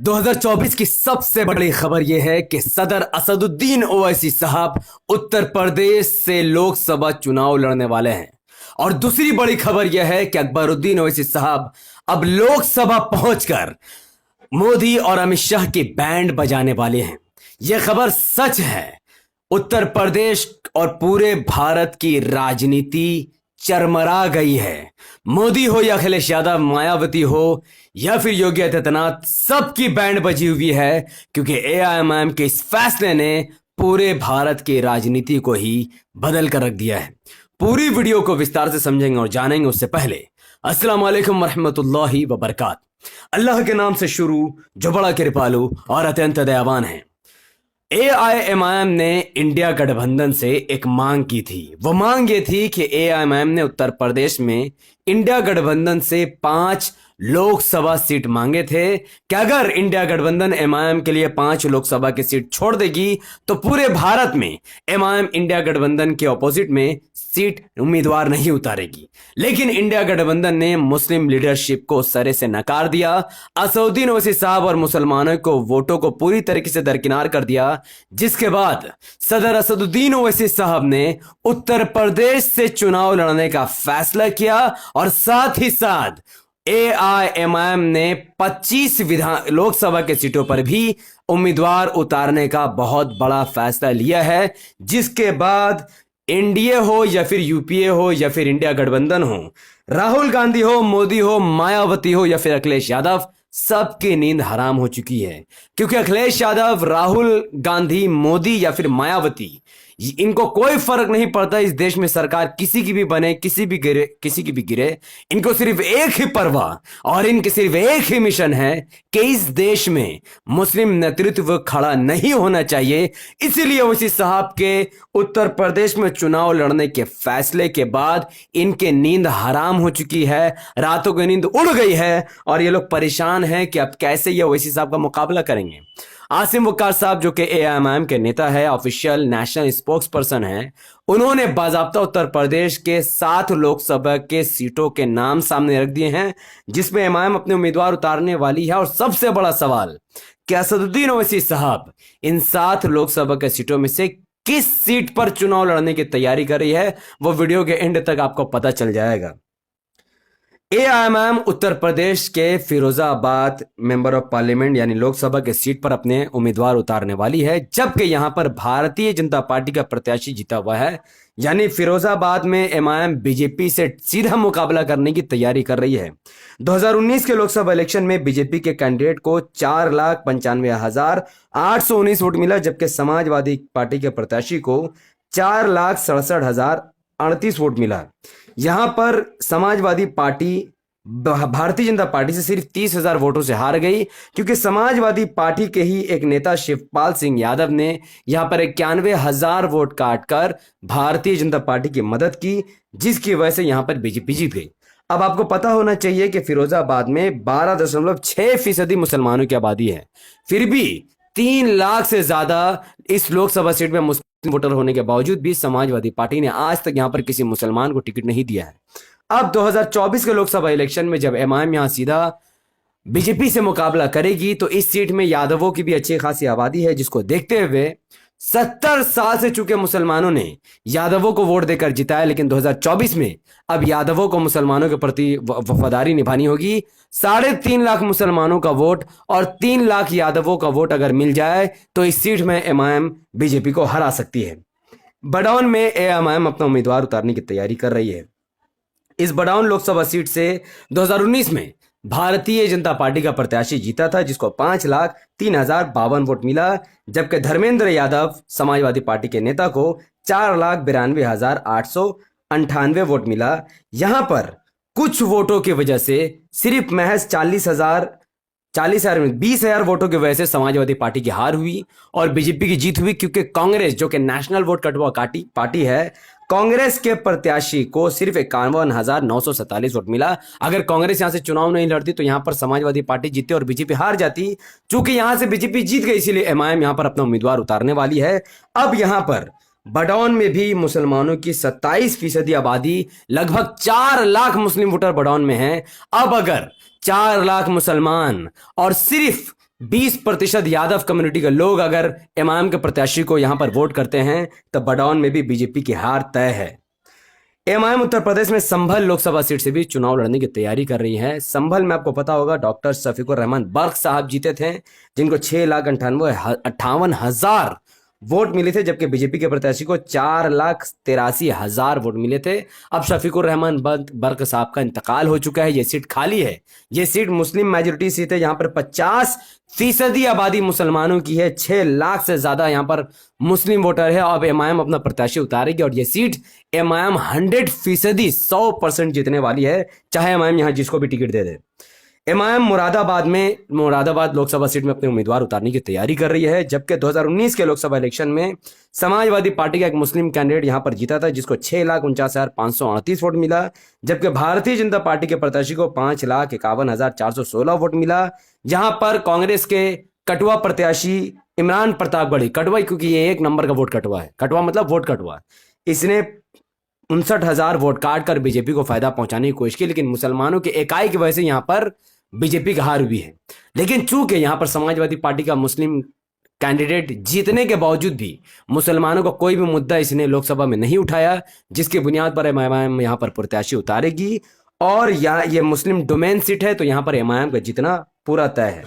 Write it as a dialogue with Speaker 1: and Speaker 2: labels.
Speaker 1: 2024 की सबसे बड़ी खबर यह है कि सदर असदुद्दीन ओवैसी साहब उत्तर प्रदेश से लोकसभा चुनाव लड़ने वाले हैं। और दूसरी बड़ी खबर यह है कि अकबरुद्दीन ओवैसी साहब अब लोकसभा पहुंचकर मोदी और अमित शाह की बैंड बजाने वाले हैं। यह खबर सच है। उत्तर प्रदेश और पूरे भारत की राजनीति चरमरा गई है। मोदी हो या अखिलेश यादव, मायावती हो या फिर योगी आदित्यनाथ, सबकी बैंड बजी हुई है, क्योंकि एआईएमआईएम के इस फैसले ने पूरे भारत की राजनीति को ही बदल कर रख दिया है। पूरी वीडियो को विस्तार से समझेंगे और जानेंगे। उससे पहले अस्सलाम वालेकुम रहमतुल्लाहि व बरकात। अल्लाह के नाम से शुरू, जो बड़ा कृपालु और अत्यंत दयावान है। एआईएमआईएम ने इंडिया गठबंधन से एक मांग की थी। वो मांग ये थी कि एआईएमआईएम ने उत्तर प्रदेश में इंडिया गठबंधन से 5 लोकसभा सीट मांगे थे कि अगर इंडिया गठबंधन एमआईएम के लिए 5 लोकसभा की सीट छोड़ देगी तो पूरे भारत में एमआईएम इंडिया गठबंधन के ऑपोजिट में सीट उम्मीदवार नहीं उतारेगी। लेकिन इंडिया गठबंधन ने मुस्लिम लीडरशिप को सरे से नकार दिया। असदुद्दीन ओवैसी साहब और मुसलमानों को वोटों को पूरी तरीके से दरकिनार कर दिया, जिसके बाद सदर असदुद्दीन ओवैसी साहब ने उत्तर प्रदेश से चुनाव लड़ने का फैसला किया और साथ ही साथ एआईएमआईएम ने 25 लोकसभा के सीटों पर भी उम्मीदवार उतारने का बहुत बड़ा फैसला लिया है। जिसके बाद एनडीए हो या फिर यूपीए हो या फिर इंडिया गठबंधन हो, राहुल गांधी हो, मोदी हो, मायावती हो या फिर अखिलेश यादव, सबकी नींद हराम हो चुकी है। क्योंकि अखिलेश यादव, राहुल गांधी, मोदी या फिर मायावती, इनको कोई फर्क नहीं पड़ता इस देश में सरकार किसी की भी बने, किसी की भी गिरे। इनको सिर्फ एक ही परवाह और इनके सिर्फ एक ही मिशन है कि इस देश में मुस्लिम नेतृत्व खड़ा नहीं होना चाहिए। इसीलिए ओवैसी साहब के उत्तर प्रदेश में चुनाव लड़ने के फैसले के बाद इनके नींद हराम हो चुकी है, रातों की नींद उड़ गई है और ये लोग परेशान हैं कि अब कैसे ये ओवैसी साहब का मुकाबला करेंगे। आसिम वक़ार साहब, जो कि एआईएमआईएम के नेता है, ऑफिशियल नेशनल स्पोक्स पर्सन है, उन्होंने बाज़ाब्ता उत्तर प्रदेश के 7 लोकसभा के सीटों के नाम सामने रख दिए हैं, जिसमें एमआईएम अपने उम्मीदवार उतारने वाली है। और सबसे बड़ा सवाल कि असदुद्दीन ओवैसी साहब इन 7 लोकसभा के सीटों में से किस सीट पर चुनाव लड़ने की तैयारी कर रही है, वो वीडियो के एंड तक आपको पता चल जाएगा। एआईएमआईएम उत्तर प्रदेश के फिरोजाबाद मेंबर ऑफ पार्लियामेंट यानी लोकसभा के सीट पर अपने उम्मीदवार उतारने वाली है, जबकि यहां पर भारतीय जनता पार्टी का प्रत्याशी जीता हुआ है। यानी फिरोजाबाद में एमआईएम बीजेपी से सीधा मुकाबला करने की तैयारी कर रही है। 2019 के लोकसभा इलेक्शन में बीजेपी के कैंडिडेट को 4,95,819 वोट मिला, जबकि समाजवादी पार्टी के प्रत्याशी को 4,67,038 वोट मिला। यहां पर समाजवादी पार्टी भारतीय जनता पार्टी से सिर्फ 30,000 वोटों से हार गई, क्योंकि समाजवादी पार्टी के ही एक नेता शिवपाल सिंह यादव ने यहां पर 91,000 वोट काटकर भारतीय जनता पार्टी की मदद की, जिसकी वजह से यहां पर बीजेपी जीत गई। अब आपको पता होना चाहिए कि फिरोजाबाद में 12.6% मुसलमानों की आबादी है, फिर भी 3 लाख से ज्यादा इस लोकसभा सीट में मुस्लिम वोटर होने के बावजूद भी समाजवादी पार्टी ने आज तक यहां पर किसी मुसलमान को टिकट नहीं दिया है। अब 2024 के लोकसभा इलेक्शन में जब एमआईएम यहां सीधा बीजेपी से मुकाबला करेगी तो इस सीट में यादवों की भी अच्छी खासी आबादी है, जिसको देखते हुए 70 साल से चुके मुसलमानों ने यादवों को वोट देकर जिताया। लेकिन 2024 में अब यादवों को मुसलमानों के प्रति वफादारी निभानी होगी। 3.5 लाख मुसलमानों का वोट और 3 लाख यादवों का वोट अगर मिल जाए तो इस सीट में एमआईएम बीजेपी को हरा सकती है। बड़ौन में एआईएमआईएम अपना उम्मीदवार उतारने की तैयारी कर रही है। इस बड़ौन लोकसभा सीट से 2019 में भारतीय जनता पार्टी का प्रत्याशी जीता था, जिसको 5,03,052 वोट मिला, जबकि धर्मेंद्र यादव समाजवादी पार्टी के नेता को 4,92,898 वोट मिला। यहां पर कुछ वोटों की वजह से सिर्फ महज 20,000 वोटों की वजह से समाजवादी पार्टी की हार हुई और बीजेपी की जीत हुई, क्योंकि कांग्रेस, जो कि नेशनल वोट कटवा पार्टी है, कांग्रेस के प्रत्याशी को सिर्फ 51,947 वोट मिला। अगर कांग्रेस यहां से चुनाव नहीं लड़ती तो यहां पर समाजवादी पार्टी जीतती और बीजेपी हार जाती। चूंकि यहां से बीजेपी जीत गई, इसीलिए एमआईएम यहां पर अपना उम्मीदवार उतारने वाली है। अब यहां पर बड़ौन में भी मुसलमानों की 27% आबादी, लगभग 4 लाख मुस्लिम वोटर बड़ौन में हैं। अब अगर 4 लाख मुसलमान और सिर्फ 20% यादव कम्युनिटी के लोग अगर एमआईएम के प्रत्याशी को यहां पर वोट करते हैं तो बडौन में भी बीजेपी की हार तय है। एमआईएम उत्तर प्रदेश में संभल लोकसभा सीट से भी चुनाव लड़ने की तैयारी कर रही है। संभल में आपको पता होगा डॉक्टर शफीकुर रहमान बर्क साहब जीते थे, जिनको 6,58,हजार वोट मिले थे, जबकि बीजेपी के प्रत्याशी को 4,83,000 वोट मिले थे। अब शफीकुर रहमान बर्क साहब का इंतकाल हो चुका है, ये सीट खाली है। ये सीट मुस्लिम मेजोरिटी सीट है, यहाँ पर 50% आबादी मुसलमानों की है, 6 लाख से ज्यादा यहाँ पर मुस्लिम वोटर है। अब एमआईएम अपना प्रत्याशी उतारेगी और ये सीट एमआईएम 100% जीतने वाली है, चाहे एमआईएम यहाँ जिसको भी टिकट दे दे। एमआईएम मुरादाबाद लोकसभा सीट में अपने उम्मीदवार उतारने की तैयारी कर रही है, जबकि 2019 के लोकसभा इलेक्शन में समाजवादी पार्टी का एक मुस्लिम कैंडिडेट यहां पर जीता था, जिसको 6,49,538 वोट मिला, जबकि भारतीय जनता पार्टी के प्रत्याशी को 5,51,416 वोट मिला। जहां पर कांग्रेस के कटवा प्रत्याशी इमरान प्रतापगढ़ी, कटवा क्योंकि ये 1 नंबर का वोट कटवा है, कटवा मतलब वोट कटवा, इसने 59,000 वोट काट कर बीजेपी को फायदा पहुंचाने की कोशिश की, लेकिन मुसलमानों के इकाई की वजह से यहां पर बीजेपी का हार हुई है। लेकिन चूंकि यहां पर समाजवादी पार्टी का मुस्लिम कैंडिडेट जीतने के बावजूद भी मुसलमानों का कोई भी मुद्दा इसने लोकसभा में नहीं उठाया, जिसकी बुनियाद पर एमआईएम यहां पर प्रत्याशी उतारेगी और ये मुस्लिम डोमेन सीट है, तो यहां पर एमआईएम का जीतना पूरा तय है।